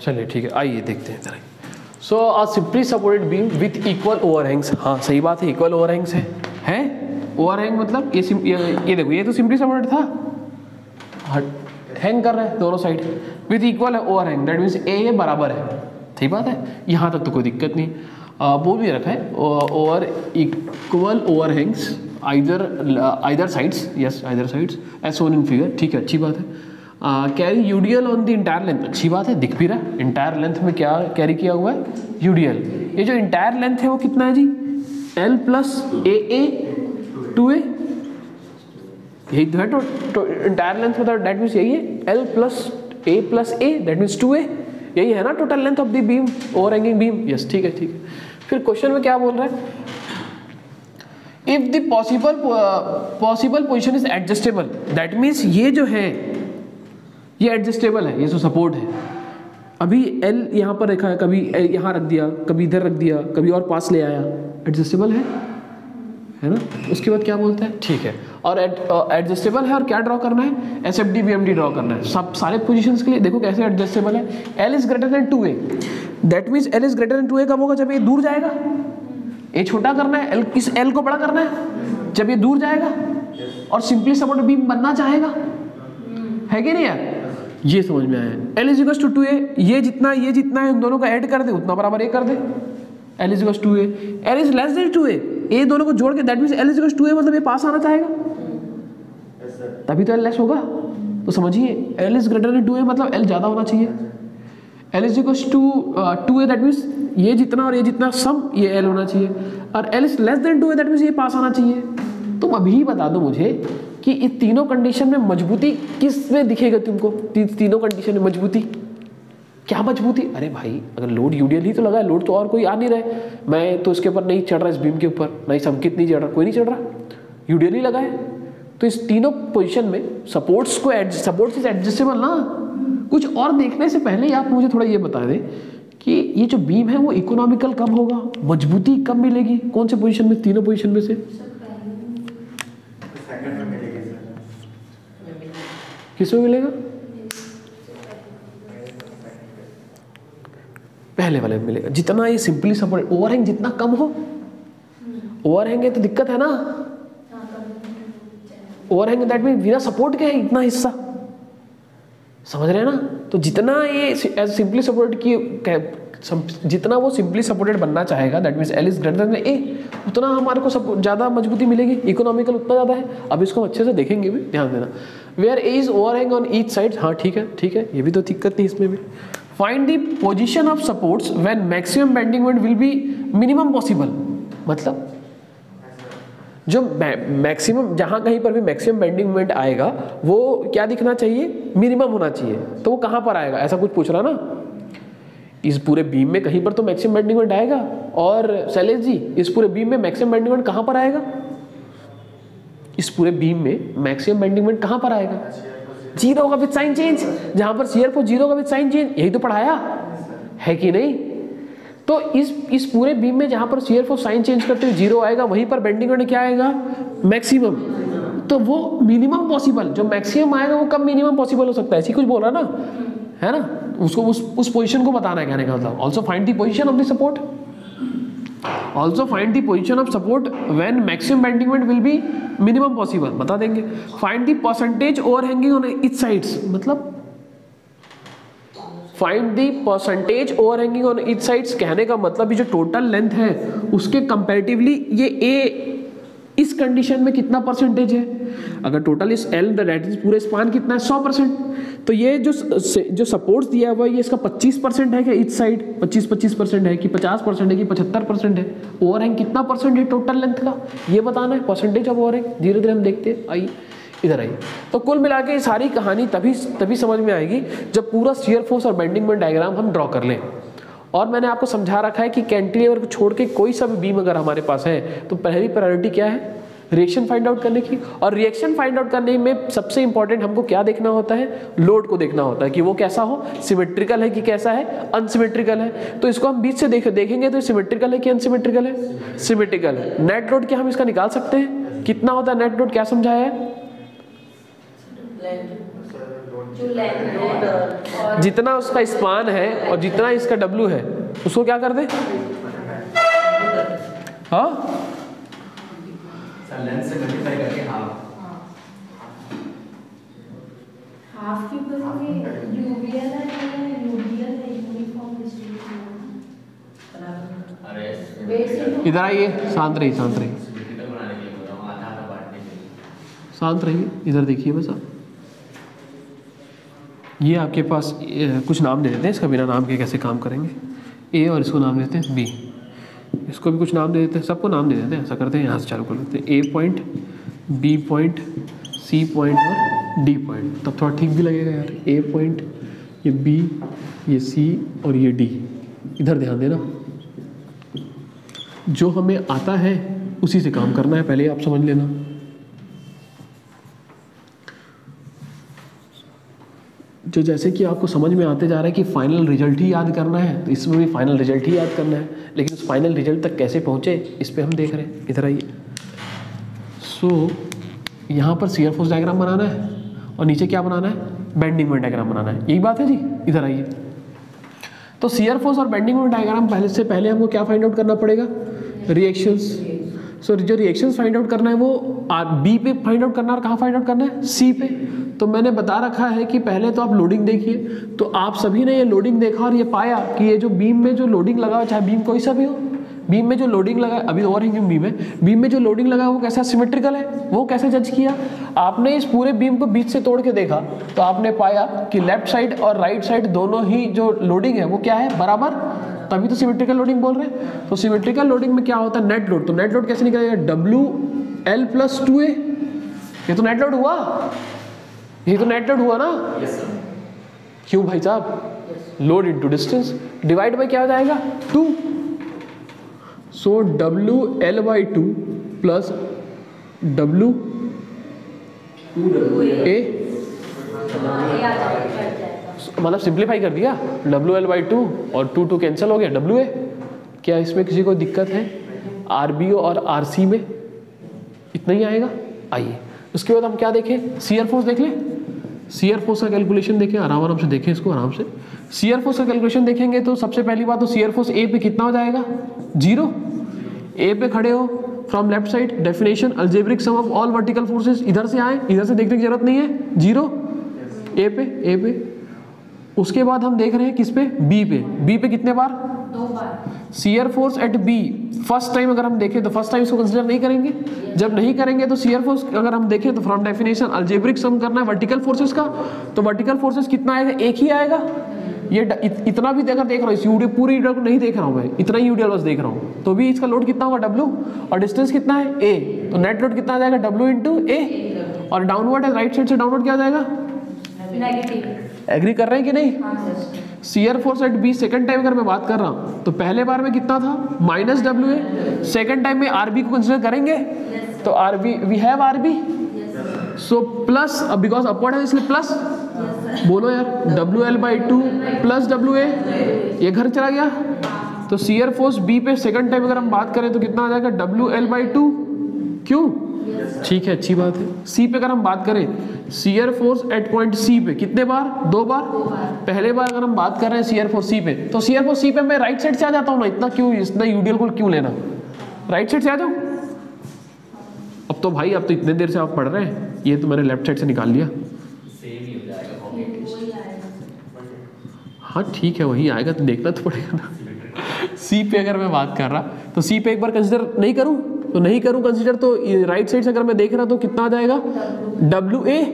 चलिए ठीक है, आइए देखते हैं जरा। So a simply supported beam with equal overhangs, हाँ सही बात है, इक्वल ओवरहैंग्स है ओवरहैंग मतलब ये देखो, ये तो सिंपली सपोर्टेड था, हैंग कर रहा है दोनों side with equal overhang, that means a बराबर है, सही बात है, यहाँ तक तो कोई दिक्कत नहीं। बोल भी रखा है over equal overhangs either sides, yes either sides as shown in figure, ठीक है अच्छी बात है। Carry UDL on the entire length, अच्छी बात है, दिख भी रहा है इंटायर लेंथ में क्या कैरी किया हुआ है, यूडीएल। ये जो इंटायर लेंथ है वो कितना है जी, एल प्लस ए 2a, यही तो है इंटायर लेंथ मतलब, दैट मीन्स यही है L plus A that means 2a, यही है ना total length of the beam, overhanging beam, yes ठीक है ठीक है। फिर क्वेश्चन में क्या बोल रहा है, if the possible position is adjustable, that means ये जो है ये एडजस्टेबल है, ये जो सपोर्ट है, अभी एल यहाँ पर रखा है, कभी यहाँ रख दिया, कभी इधर रख दिया, कभी और पास ले आया, एडजस्टेबल है ना। उसके बाद क्या बोलते हैं, ठीक है, और एडजस्टेबल है और क्या ड्रॉ करना है, एसएफडी बीएमडी ड्रॉ करना है सब सारे पोजीशंस के लिए। देखो कैसे एडजस्टेबल है, L is greater then 2a, that means l is greater then 2a कब होगा, जब ये दूर जाएगा, ये छोटा करना है, इस एल को बड़ा करना है जब ये दूर जाएगा और सिंपली सपोर्ट बीम बनना चाहेगा, है कि नहीं यार, ये समझ में आया। L is equals to 2a, ये जितना है उन दोनों का ऐड कर दे, उतना बराबर ए कर दे, l is equals to 2a, l is less than 2a, ये दोनों को जोड़ के that means l is equals to 2a, मतलब ये पास आना चाहेगा, तभी तो एल लेस होगा, तो समझिए L is greater then 2a मतलब एल ज्यादा होना चाहिए, L is equals to 2a that means ये जितना और ये जितना सम ये एल होना चाहिए, और L is less than 2a that means ये पास आना चाहिए। तुम अभी बता दो मुझे कि इस तीनों कंडीशन में मजबूती किस में दिखेगा तुमको, तीनों कंडीशन में मजबूती, क्या मजबूती, अरे भाई अगर लोड यूडीएल ही तो लगा है, लोड तो और कोई आ नहीं रहा है, मैं तो इसके ऊपर नहीं चढ़ रहा, इस बीम के ऊपर नहीं, संकित नहीं चढ़ रहा, कोई नहीं चढ़ रहा, यूडीएल ही लगा है, तो इस तीनों पोजीशन में सपोर्ट्स इज एडजस्टेबल ना। कुछ और देखने से पहले आप मुझे थोड़ा ये बता दें कि ये जो बीम है वो इकोनॉमिकल कब होगा, मजबूती कब मिलेगी, कौन से पोजीशन में, तीनों पोजीशन में से किसमें मिलेगा, पहले वाले में मिलेगा, जितना ये सिंपली सपोर्ट, ओवरहैंग जितना कम हो, ओवरहैंग है तो दिक्कत है ना, ओवरहैंग दैट मीन बिना सपोर्ट के है इतना हिस्सा, समझ रहे हैं ना, तो जितना ये एज सिंपली सपोर्टेड की जितना वो सिंपली सपोर्टेड बनना चाहेगा that means l is greater than a, उतना हमारे को ज़्यादा मजबूती मिलेगी, इकोनॉमिकल उतना ज़्यादा है। अब इसको अच्छे से देखेंगे भी, ध्यान देना, where A is overhang on each side, हाँ ठीक है, ये भी तो दिक्कत नहीं इसमें भी। Find the position of supports when maximum bending moment will be minimum possible, मतलब जो मैक्सिमम, जहाँ कहीं पर भी मैक्सिमम बेंडिंग मोमेंट आएगा वो क्या दिखना चाहिए, मिनिमम होना चाहिए, तो वो कहाँ पर आएगा, ऐसा कुछ पूछ रहा ना, इस पूरे बीम में कहीं पर तो मैक्सिमम बेंडिंग मोमेंट आएगा, और शैलेश जी इस पूरे बीम में मैक्सिमम बेंडिंग मोमेंट कहाँ पर आएगा, इस पूरे बीम में मैक्सिमम बेंडिंग मोमेंट कहाँ पर आएगा, जीरो होगा विद साइन चेंज, जहां पर शियर फोर्स जीरो होगा विद साइन चेंज, यही तो पढ़ाया है कि नहीं। तो इस पूरे बीम में जहां पर शियर फोर्स साइन चेंज करते हुए जीरो आएगा, वहीं पर बेंडिंग मोमेंट क्या आएगा, मैक्सिमम, तो वो मिनिमम पॉसिबल, जो मैक्सिमम आएगा वो कब मिनिमम पॉसिबल हो सकता है, ऐसी कुछ बोल रहा ना, है ना, उसको उस पोजीशन को बताना है, कहने का मतलब। Also find the position of the support, also find the position of support when maximum bending moment will be minimum possible, बता देंगे। Find the percentage overhanging on each sides, मतलब find the percentage overhanging on each sides, कहने का मतलब ये जो total length है उसके कंपैरेटिवली ये ए इस कंडीशन में कितना परसेंटेज है, अगर टोटल इस एल दैट इज पूरे स्पान कितना है 100%, तो ये जो सपोर्ट्स दिया हुआ है ये इसका 25% है कि ईच साइड 25% है कि 50% है कि 75% है, ओवरहैंग कितना परसेंट है टोटल लेंथ का, ये बताना है, परसेंटेज ऑफ ओवरहैंग। धीरे धीरे हम देखते हैं, आइए इधर आइए। तो कुल मिला के सारी कहानी तभी समझ में आएगी जब पूरा शियर फोर्स और बेंडिंग मोमेंट डायग्राम हम ड्रॉ कर लें। और मैंने आपको समझा रखा है कि कैंटिलीवर को छोड़ के कोई सा भी बीम अगर हमारे पास है तो पहली प्रायोरिटी क्या है, रिएक्शन फाइंड आउट करने की। और रिएक्शन फाइंड आउट करने में सबसे इंपॉर्टेंट हमको क्या देखना होता है, लोड को देखना होता है कि वो कैसा हो, सिमेट्रिकल है कि कैसा है, अनसिमेट्रिकल है। तो इसको हम बीच से देखेंगे तो सिमेट्रिकल है कि अनसिमेट्रिकल है, सिमेट्रिकल है। नेट लोड क्या हम इसका निकाल सकते हैं, कितना होता है नेट लोड, क्या समझाया है, जितना उसका स्पान है और जितना इसका W है उसको क्या कर दे, हाँ लेंथ से मल्टीप्लाई करके हाफ की करोगे यूवीएल है यूवीएल है यूनिफॉर्म डिस्ट्रीब्यूशन। इधर आइए, शांत रहिए शांत रहिए शांत रहिए, इधर देखिए बस आप। ये आपके पास कुछ नाम दे देते हैं, इसका बिना नाम के कैसे काम करेंगे। ए और इसको नाम देते हैं बी, इसको भी कुछ नाम दे देते हैं, सबको नाम दे देते हैं। ऐसा करते हैं, यहाँ से चालू कर लेते हैं। A point, b point, c point और डी पॉइंट, तब थोड़ा ठीक भी लगेगा यार। ए पॉइंट, ये बी, ये सी और ये डी। इधर ध्यान देना, जो हमें आता है उसी से काम करना है, पहले आप समझ लेना। जो जैसे कि आपको समझ में आते जा रहा है कि फाइनल रिजल्ट ही याद करना है, तो इसमें भी फाइनल रिजल्ट ही याद करना है, लेकिन उस फाइनल रिजल्ट तक कैसे पहुँचे इस पर हम देख रहे हैं। इधर आइए। सो यहाँ पर शियर फोर्स डायग्राम बनाना है और नीचे क्या बनाना है, बेंडिंग मोमेंट डायग्राम बनाना है, यही बात है जी। इधर आइए। तो शियर फोर्स और बेंडिंग मोमेंट डायग्राम पहले हमको क्या फाइंड आउट करना पड़ेगा, रिएक्शंस। सो जो रिएक्शंस फाइंड आउट करना है वो बी पे फाइंड आउट करना है, और कहाँ फाइंड आउट करना है, सी पे। तो मैंने बता रखा है कि पहले तो आप लोडिंग देखिए। तो आप सभी ने ये लोडिंग देखा और ये पाया कि ये जो बीम में जो लोडिंग लगा, चाहे बीम कोई सा भी हो, बीम में जो लोडिंग लगा, अभी ओवरहैंगिंग बीम है, बीम में जो लोडिंग लगा वो कैसा सिमेट्रिकल है, वो कैसे जज किया। आपने इस पूरे बीम को बीच से तोड़ के देखा तो आपने पाया कि लेफ्ट साइड और राइट साइड दोनों ही जो लोडिंग है वो क्या है, बराबर, तभी तो सिमेट्रिकल लोडिंग बोल रहे हैं। तो सिमेट्रिकल लोडिंग में क्या होता है, नेट लोड। तो नेट लोड कैसे निकलेगा, WL+2A। ये तो नेट लोड हुआ, ये तो नेट लोड हुआ ना। क्यों भाई साहब, load into distance divide by क्या हो जाएगा, 2। सो WL/2 प्लस WA, मतलब सिंप्लीफाई कर दिया, WL/2 और 2 कैंसिल हो गया, WA। क्या इसमें किसी को दिक्कत है, RBO और RC में इतना ही आएगा। आइए उसके बाद हम क्या देखें, शियर फोर्स देख लें। शियर फोर्स का कैलकुलेशन देखें, आराम से देखें इसको आराम से। शियर फोर्स का कैलकुलेशन देखेंगे तो सबसे पहली बात तो शियर फोर्स ए पे कितना हो जाएगा, 0। ए पे खड़े हो, from left side definition algebraic sum of all vertical forces, इधर से आए, इधर से देखने की जरूरत नहीं है, 0 ए पे। उसके बाद हम देख रहे हैं किस पे, बी पे। बी पे कितने बार, 2 बार। Shear force at b first time अगर हम देखें तो फर्स्ट टाइम इसको कंसीडर नहीं करेंगे। जब नहीं करेंगे तो शियर फोर्स अगर हम देखें तो फ्रॉम डेफिनेशन अलजेब्रिक सम करना है वर्टिकल फोर्सेस का, तो वर्टिकल फोर्सेस कितना आएगा, एक ही आएगा। ये इतना भी अगर देख रहा हूँ, इस यूडियो पूरी यूडियो को नहीं देख रहा हूँ मैं, इतना ही यूडियो बस देख रहा हूँ, तो भी इसका लोड कितना होगा, W, और डिस्टेंस कितना है, A। तो नेट लोड कितना आ जाएगा, W इंटू A। और डाउनवर्ड है, राइट साइड से डाउनवर्ड क्या आ जाएगा, नेगेटिव। एग्री कर रहे हैं कि नहीं। हाँ sir. Shear force at B second time अगर मैं बात कर रहा हूँ तो पहले बार में कितना था, -WA। सेकंड टाइम में RB को कंसीडर करेंगे, तो RB we have RB, so plus, अब बिकॉज अपवर्ड है इसलिए प्लस, बोलो यार, WL/2 प्लस WA, ये घर चला गया। तो शियर फोर्स बी पे सेकंड टाइम अगर हम बात करें तो कितना आ जाएगा, WL/2। क्यों, ठीक है, अच्छी बात है। सी पे अगर हम बात करें, shear force at point C पे कितने बार, 2 बार। पहले बार अगर हम बात कर रहे हैं शियर फोर्स सी पे, तो शियर फोर्स सी पे मैं राइट साइड से आ जाता हूँ ना, इतना क्यों, इतना यूडियल को क्यों लेना, राइट साइड से आ जाओ। अब तो भाई, अब तो इतने देर से आप पढ़ रहे हैं, ये तो मैंने लेफ्ट साइड से निकाल लिया। हाँ ठीक है, वही आएगा, तो देखना तो पड़ेगा ना। सी पे अगर मैं बात कर रहा, तो सी पे एक बार कंसिडर नहीं करूं, तो नहीं करूं कंसिडर, तो राइट साइड से अगर मैं देख रहा तो कितना आ जाएगा, WA,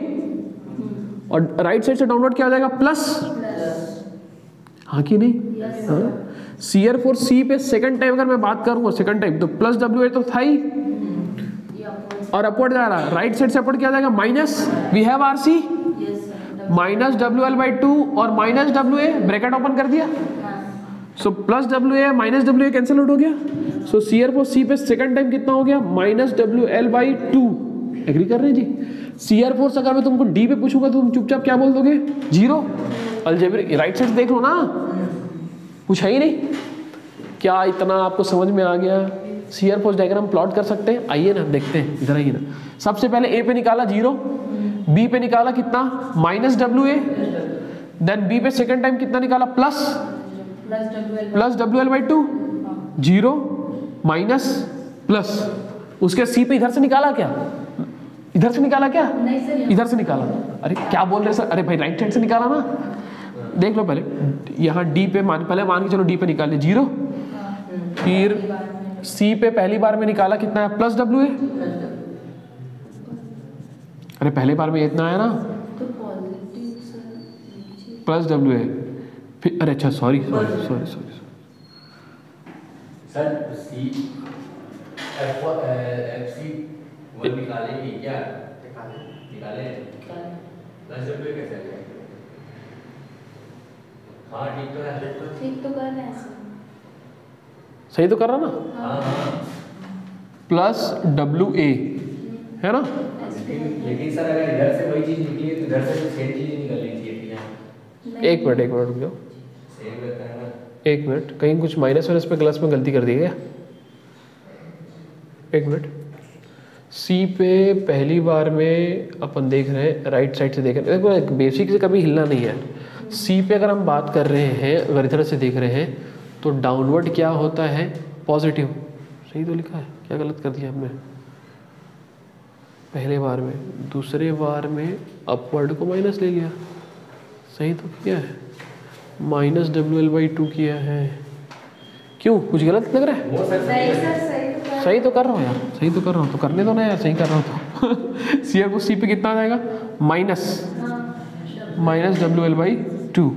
और राइट साइड से डाउनवर्ड क्या आ जाएगा, प्लस। हाँ कि नहीं, हाँ। शियर फोर्स सी पे सेकंड टाइम अगर मैं बात करूंगा, सेकंड टाइम, तो प्लस WA तो था ही, और अपवर्ड जा रहा है, राइट साइड से अपवर्ड क्या आ जाएगा, minus, we have RC, -WL/2 और -WA, ब्रैकेट ओपन कर दिया, so plus WA minus WA cancel out हो गया। सो शियर फोर्स सी पे सेकंड टाइम कितना हो गया, -WL/2। एग्री कर रहे हैं जी। शियर फोर्स अगर मैं तुमको डी पे पूछूंगा तो तुम चुपचाप क्या बोल दोगे, 0। अलजेब्रिक राइट साइड देख लो ना, पूछा ही नहीं। क्या इतना आपको समझ में आ गया। शियर फोर्स डायग्राम प्लॉट कर सकते हैं, आइए ना देखते हैं, इधर आइए ना। सबसे पहले ए पे निकाला 0, बी पे निकाला कितना -WA, देन बी पे सेकंड टाइम कितना निकाला प्लस WL/2, 0 माइनस प्लस, उसके सी पे इधर से निकाला क्या, इधर से निकाला क्या, नहीं सर, इधर से निकाला। अरे क्या बोल रहे सर, अरे भाई राइट साइड से निकाला ना, देख लो पहले यहाँ डी पे पहले मान के चलो डी पे निकाले 0, फिर सी पे पहली बार में निकाला कितना है +WA, अरे पहले बार में इतना आया ना तो पॉजिटिव सर +WA, फिर अरे अच्छा सॉरी सर सी FC वो निकालेंगे क्या, निकाले +W कैसे आएगा? हाँ ठीक तो है, ठीक तो कर रहे हैं सर, सही तो कर रहा ना, हाँ +WA है ना। लेकिन सर अगर इधर से वही चीज निकली है तो इधर से सेम चीज निकलनी चाहिए थी ना। एक मिनट रुक जाओ, सेम रहता है ना। एक मिनट, कहीं कुछ माइनस वाइनस पे प्लस में गलती कर दी क्या, एक मिनट। सी पे पहली बार में अपन देख रहे हैं राइट साइड से देख रहे हैं, देखो बेसिक से कभी हिलना नहीं है। सी पे अगर हम बात कर रहे हैं, अगर इधर से देख रहे हैं तो डाउनवर्ड क्या होता है, पॉजिटिव, सही तो लिखा है, क्या गलत कर दिया हमने, पहले बार में, दूसरे बार में अपवर्ड को माइनस ले लिया, सही तो किया है, -WL/2 किया है, क्यों कुछ गलत लग रहा है, वो सर सही सर, सही तो कर रहा हूँ यार, सही तो कर रहा हूँ, तो करने दो ना यार, सही कर रहा हूँ तो सीआर को सी पे कितना आ जाएगा -WL/2,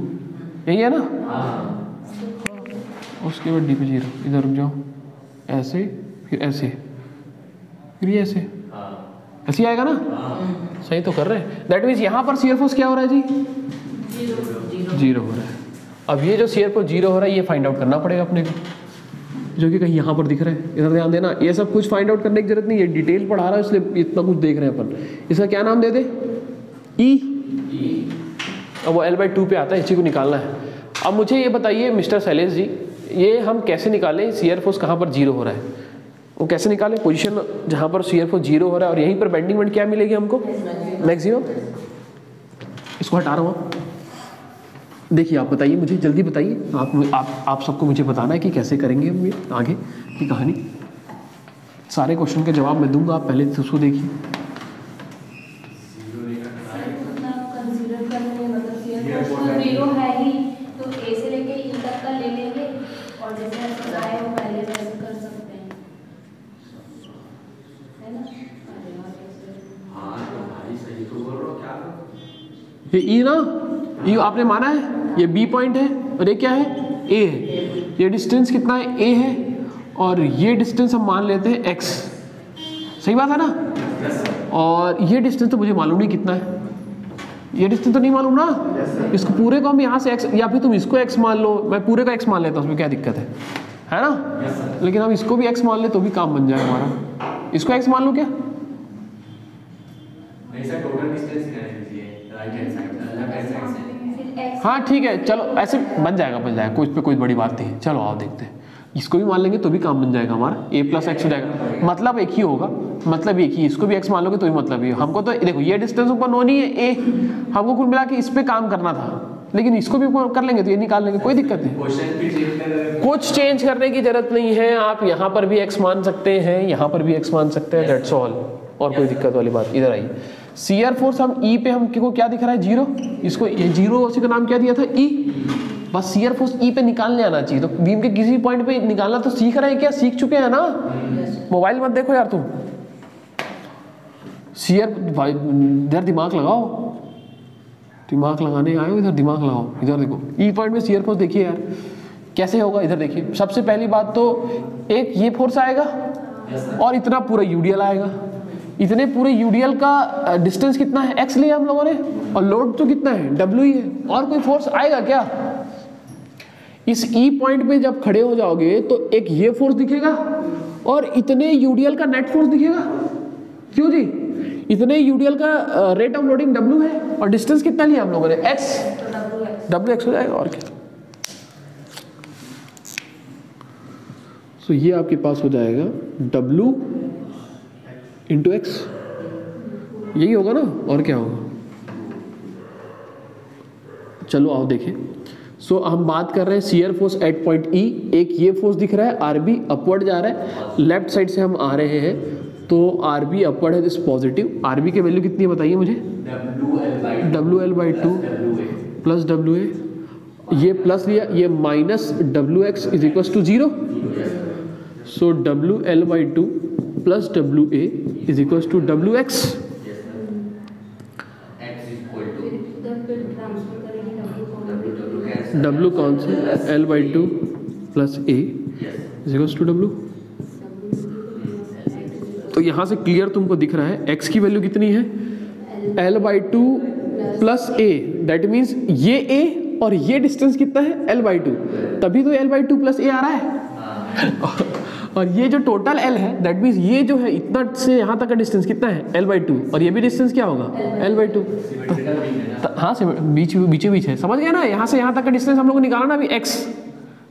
यही है ना, उसके बाद डी पे 0, इधर रुक जाओ, ऐसे फिर ऐसे फिर ये ऐसे, ऐसे आएगा ना, सही तो कर रहे हैं। दैट मीन्स यहाँ पर सीआर फोर्स क्या हो रहा है जी, 0 हो रहा है। अब ये जो सीआर फोर्स 0 हो रहा है ये फाइंड आउट करना पड़ेगा अपने को, जो कि कहीं यहाँ पर दिख रहा है, इधर ध्यान देना, ये सब कुछ फाइंड आउट करने की जरूरत नहीं है, डिटेल पढ़ा रहा है इसलिए इतना कुछ देख रहे हैं अपन। इसका क्या नाम दे दे, ई, अब वो L/2 पे आता है, इसी को निकालना है। अब मुझे ये बताइए मिस्टर शैलेश जी, ये हम कैसे निकालें सीआर फोर्स कहाँ पर 0 हो रहा है, वो कैसे निकालें, पोजीशन जहाँ पर सीआर फोर्स 0 हो रहा है और यहीं पर बेंडिंग मोमेंट क्या मिलेगी हमको, मैक्सिमम। इसको हटा रहा हूँ, देखिए आप बताइए, मुझे जल्दी बताइए, आप सबको मुझे बताना है कि कैसे करेंगे हम ये आगे की कहानी। सारे क्वेश्चन के जवाब मैं दूंगा, आप पहले तो उसको देखिए। कंसीडर कर लेंगे, मतलब सीआर फोर्स तो 0 है ही, तो ए से लेके ई तक का ले लेंगे और जैसे ऐसे आए वो पहले वैसे कर सकते हैं, है ना। हाँ तो भाई सही तो बोल रहा हो, क्या ये ई ना, ये आपने माना है, ये बी पॉइंट है और ये क्या है, ए है, ये डिस्टेंस कितना है, ए है, और ये डिस्टेंस हम मान लेते हैं x, सही बात है ना। और ये डिस्टेंस तो मुझे मालूम नहीं कितना है, ये डिस्टेंस तो नहीं मालूम ना, इसको पूरे को हम यहाँ से x, या फिर तुम इसको x मान लो, मैं पूरे का x मान लेता हूँ, उसमें क्या दिक्कत है ना। लेकिन हम इसको भी x मान ले तो भी काम बन जाए हमारा, इसको x मान लो क्या, नहीं सर टोटल डिस्टेंस ही रहना चाहिए right hand side, left hand side से। हाँ ठीक है, चलो ऐसे बन जाएगा, कोई इस पर कोई बड़ी बात नहीं है। चलो आओ देखते हैं, इसको भी मान लेंगे तो भी काम बन जाएगा हमारा, a+x हो जाएगा, मतलब एक ही होगा, मतलब एक ही, इसको भी x मान लोगे तो भी मतलब ही, हमको तो देखो ये डिस्टेंस ऊपर नो नहीं है a, हमको कुल मिला के इस पे काम करना था, लेकिन इसको भी कर लेंगे तो ये निकाल लेंगे, कोई दिक्कत नहीं, क्वेश्चन भी चेंज कर, कुछ चेंज करने की जरूरत नहीं है। आप यहाँ पर भी x मान सकते हैं, यहाँ पर भी x मान सकते हैं, दैट्स ऑल, और कोई दिक्कत वाली बात। इधर आइए, सीआर फोर्स हम ई पे हमको क्या दिख रहा है, 0, इसको ये 0 उसी का नाम क्या दिया था, ई, बस सीआर फोर्स ई पे निकालने आना चाहिए। तो बीम के किसी पॉइंट पे निकालना तो सीख रहे हैं क्या, सीख चुके हैं ना, मोबाइल मत देखो यार तुम, सीआर भाई इधर दिमाग लगाओ, दिमाग लगाने आए हो, इधर दिमाग लगाओ, इधर देखो ई पॉइंट में सीआर फोर्स देखिए यार कैसे होगा। इधर देखिए, सबसे पहली बात तो एक ये फोर्स आएगा और इतना पूरा यूडीएल आएगा, इतने पूरे यूडीएल का डिस्टेंस कितना है, x लिया हम लोगों ने, और लोड तो कितना है, W ही है, और कोई फोर्स आएगा क्या। इस E पॉइंट पे जब खड़े हो जाओगे तो एक ये फोर्स दिखेगा और इतने यूडीएल का नेट फोर्स दिखेगा, क्यों जी, इतने यूडीएल का रेट ऑफ लोडिंग W है और डिस्टेंस कितना लिया हम लोगों ने, x, WX हो जाएगा और क्या। तो ये आपके पास हो जाएगा W × x, यही होगा ना, और क्या होगा। चलो आओ देखें। सो हम बात कर रहे हैं शियर फोर्स एट पॉइंट ई। एक ये फोर्स दिख रहा है आर बी, अपवर्ड जा रहा है, लेफ्ट साइड से हम आ रहे हैं, तो आर बी अपवर्ड है, दिस पॉजिटिव। आर बी की वैल्यू कितनी है बताइए मुझे, WL/2 प्लस WA, ये प्लस लिया, ये minus WX is equal to 0। So WL/2 plus WA is equal to WX। W कौन सा, L/2 plus A is equal to W। तो यहाँ से क्लियर तुमको दिख रहा है x की वैल्यू कितनी है, L/2 plus A, that means ये A और ये डिस्टेंस कितना है, L/2, तभी तो L/2 प्लस A आ रहा है। और ये जो टोटल L है, दैट मीन्स ये जो है इतना से यहाँ तक का डिस्टेंस कितना है, L/2, और ये भी डिस्टेंस क्या होगा, L/2। हाँ बीचों बीच है, समझ गया ना। यहाँ से यहाँ तक का डिस्टेंस हम लोग को निकाला ना अभी x,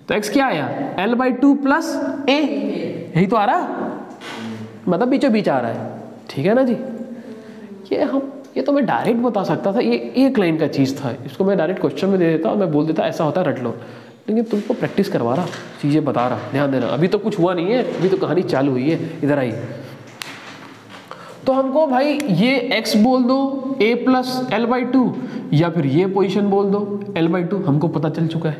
तो x क्या आया, L/2 प्लस A, यही तो आ रहा, मतलब बीचों बीच आ रहा है, ठीक है ना जी। ये तो मैं डायरेक्ट बता सकता था, ये एक लाइन का चीज़ था, इसको मैं डायरेक्ट क्वेश्चन में दे देता और मैं बोल देता ऐसा होता है, रट लो। लेकिन तुमको प्रैक्टिस करवा रहा, चीज़ें बता रहा, ध्यान देना। अभी तो कुछ हुआ नहीं है, अभी तो कहानी चालू हुई है, इधर आई। तो हमको भाई ये x बोल दो a प्लस L/2, या फिर ये पोजीशन बोल दो L/2, हमको पता चल चुका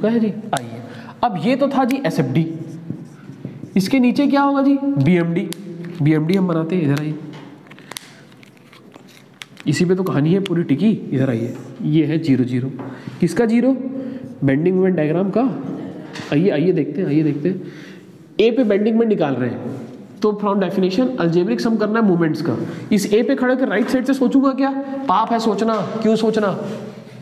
है जी। आइए, अब ये तो था जी SFD, इसके नीचे क्या होगा जी, BMD हम बनाते हैं, इधर आइए। इसी पे तो कहानी है पूरी टिकी, इधर आइए। ये है 0 0, किसका 0, बेंडिंग मोमेंट डायग्राम का। आइए देखते हैं। ए पे बेंडिंग मोमेंट निकाल रहे हैं, तो फ्रॉम डेफिनेशन अलजेब्रिक सम करना है मोमेंट्स का। इस ए पे खड़े होकर राइट साइड से सोचूंगा क्या, पाप है सोचना, क्यों सोचना,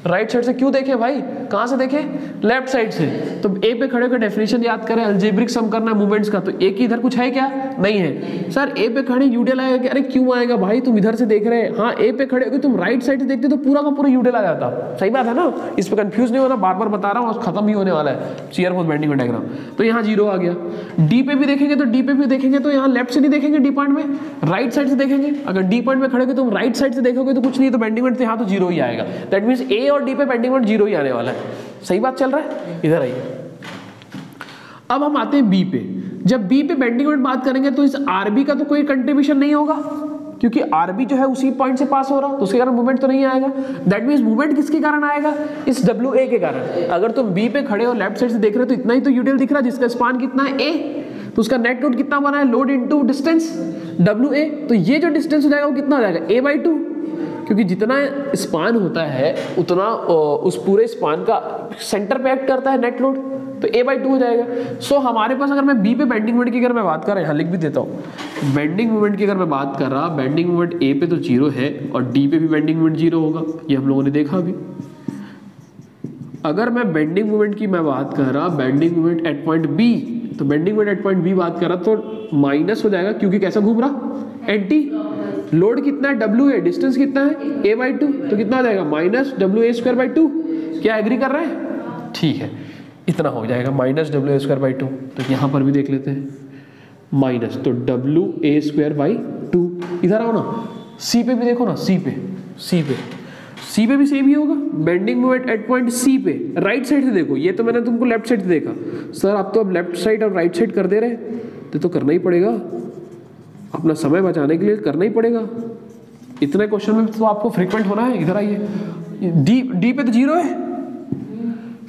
राइट साइड से क्यों देखे भाई, कहाँ से देखे, लेफ्ट साइड से। तो ए पे खड़े होकर डेफिनेशन याद करें, अलजेब्रिक सम करना है मूवमेंट्स का, तो ए की इधर कुछ है क्या, नहीं है। सर ए पे खड़े यूडियल आएगा क्या, अरे क्यों आएगा भाई, तुम इधर से देख रहे हैं। हाँ, ए पे खड़े होकर तुम राइट साइड से देखते तो पूरा का पूरा यूडियल आ जाता, सही बात है ना। इस पर कंफ्यूज नहीं होना, बार बार बता रहा हूँ, खत्म ही होने वाला है शियर फोर्स बेंडिंग डायग्राम। तो यहाँ 0 आ गया। डी पे भी देखेंगे तो यहाँ लेफ्ट से नहीं देखेंगे, डी पॉइंट में राइट साइड से देखेंगे। अगर डी पॉइंट में खड़े हो तुम राइट साइड से देखोगे तो कुछ नहीं, तो बेंडिंग मोमेंट यहाँ तो 0 ही आएगा। दैट मीन्स ए और डी पे बेंडिंग मोमेंट 0 ही आने वाला है, सही बात चल रहा है। इधर आइए, अब हम आते हैं बी पे। जब बी पे बेंडिंग मोमेंट बात करेंगे तो इस आरबी का तो कोई कंट्रीब्यूशन नहीं होगा, क्योंकि आरबी जो है उसी पॉइंट से पास हो रहा, तो उसके कारण मूवमेंट तो नहीं आएगा। दैट मीन्स मूवमेंट किसके कारण आएगा, इस WA के कारण। अगर तुम बी पे खड़े हो लेफ्ट साइड से देख रहे हो तो इतना ही तो यूडियल दिख रहा है, जिसका स्पान कितना है A, तो उसका नेट लोड कितना बना है, लोड इनटू डिस्टेंस WA। तो ये जो डिस्टेंस हो जाएगा वो कितना हो जाएगा, A/2, क्योंकि जितना स्पान होता है उतना उस पूरे स्पान का सेंटर पे एक्ट करता है नेट लोड, तो A/2 हो जाएगा। सो हमारे पास अगर मैं बी पे बेंडिंग मोमेंट की अगर मैं बात कर रहा, यहाँ लिख भी देता हूँ, बेंडिंग मोमेंट की अगर मैं बात कर रहा, बेंडिंग मोमेंट A पे तो 0 है और डी पे भी बेंडिंग मोमेंट 0 होगा, ये हम लोगों ने देखा अभी। अगर मैं बेंडिंग मोमेंट की मैं बात कर रहा, bending moment at point B, तो bending moment at point B बात कर रहा तो माइनस हो जाएगा, क्योंकि कैसा घूम रहा, एंटी। लोड कितना है, WA, डिस्टेंस कितना है, A/2, तो कितना हो जाएगा, माइनस WA²/2। क्या एग्री कर रहे हैं, ठीक है, इतना हो जाएगा माइनस WA²/2। तो यहाँ पर भी देख लेते हैं, माइनस तो WA²/2। इधर आओ ना, सी पे भी देखो ना, सी पे भी सेम ही होगा। Bending moment at point C पे राइट साइड से देखो, ये तो मैंने तुमको लेफ्ट साइड से देखा, सर आप तो अब लेफ्ट साइड और राइट साइड कर दे रहे, तो करना ही पड़ेगा, अपना समय बचाने के लिए करना ही पड़ेगा। इतने क्वेश्चन में तो आपको फ्रीक्वेंट होना है। इधर आइए, डी पे तो 0 है,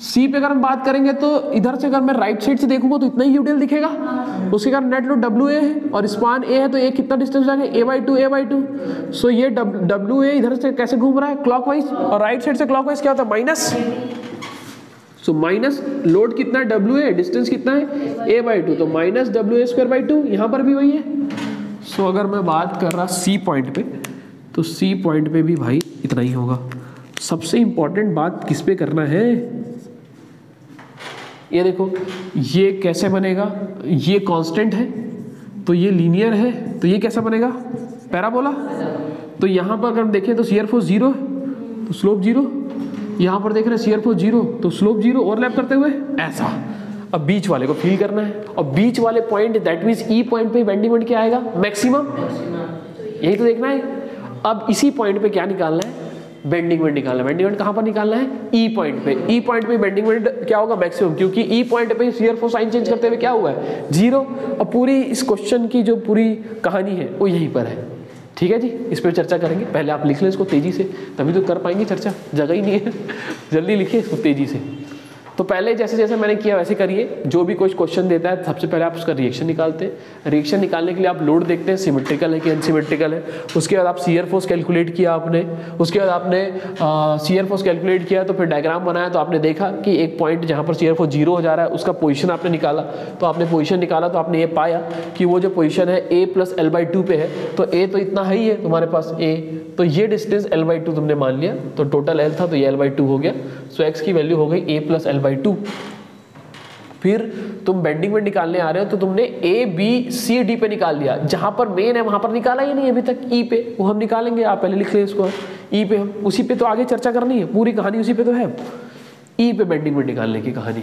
सी पे अगर हम बात करेंगे तो इधर से अगर मैं राइट साइड से देखूंगा तो इतना ही यूडियल दिखेगा, उसके कारण नेट लोड WA है और स्पान A है, तो A कितना डिस्टेंस हो जाएगा, A/2। सो ये WA इधर से कैसे घूम रहा है, क्लॉकवाइज, और राइट साइड से क्लॉकवाइज क्या होता है, माइनस। सो माइनस लोड कितना है, WA, डिस्टेंस कितना है, A/2, तो माइनस WA²/2। यहाँ पर भी वही है। सो अगर मैं बात कर रहा C पॉइंट पे, तो C पॉइंट पे भी भाई इतना ही होगा। सबसे इंपॉर्टेंट बात किस पे करना है, ये देखो, ये कैसे बनेगा, ये कांस्टेंट है तो ये लीनियर है, तो ये कैसा बनेगा, पैराबोला। तो यहाँ पर अगर हम देखें तो शियर फोर्स 0 है तो स्लोप 0, यहाँ पर देख रहे हैं शियर फोर्स 0 तो स्लोप 0, ओवरलैप करते हुए ऐसा। अब बीच वाले को फील करना है, और बीच वाले point that means E point पे बेंडिंग मोमेंट क्या आएगा, मैक्सिमम, यही तो देखना है। अब इसी पॉइंट पे क्या निकालना है, बेंडिंग मोमेंट निकालना है। बेंडिंग मोमेंट कहाँ पर निकालना है, ई पॉइंट पे। ई पॉइंट पे बेंडिंग मोमेंट क्या होगा, मैक्सिमम, क्योंकि ई पॉइंट पे शियर फोर्स साइन चेंज करते हुए क्या हुआ है, 0। और पूरी इस क्वेश्चन की जो पूरी कहानी है वो यहीं पर है। ठीक है जी, इस पर चर्चा करेंगे। पहले आप लिख लें इसको तेजी से, तभी तो कर पाएंगे चर्चा, जगह ही नहीं है। जल्दी लिखिए इसको तेजी से। तो पहले जैसे जैसे मैंने किया वैसे करिए। जो भी कोई क्वेश्चन देता है सबसे पहले आप उसका रिएक्शन निकालते हैं। रिएक्शन निकालने के लिए आप लोड देखते हैं सिमेट्रिकल है कि अनसिमेट्रिकल है। उसके बाद आप शियर फोर्स कैलकुलेट किया आपने। उसके बाद आपने शियर फोर्स कैलकुलेट किया तो फिर डायग्राम बनाया, तो आपने देखा कि एक पॉइंट जहाँ पर शियर फोर्स 0 हो जा रहा है उसका पोजीशन आपने निकाला। तो आपने पोजीशन निकाला तो आपने ये पाया कि वो जो पोजीशन है a + l/2 पे है। तो a तो इतना है ही है तुम्हारे पास a, तो ये डिस्टेंस l/2 तुमने मान लिया। तो टोटल l था तो ये l/2 हो गया। सो x की वैल्यू हो गई a + l/2। फिर तुम बेंडिंग में निकालने आ रहे हो तो तुमने a b c d पे निकाल लिया। जहां पर मेन है वहां पर निकाला ही नहीं अभी तक, e पे, वो हम निकालेंगे। आप पहले लिख लें इसको, e पे, हम उसी पे तो आगे चर्चा करनी है, पूरी कहानी उसी पे तो है। e पे बेंडिंग में निकालने की कहानी,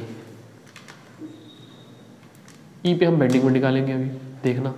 e पे हम बेंडिंग में निकालेंगे अभी, देखना।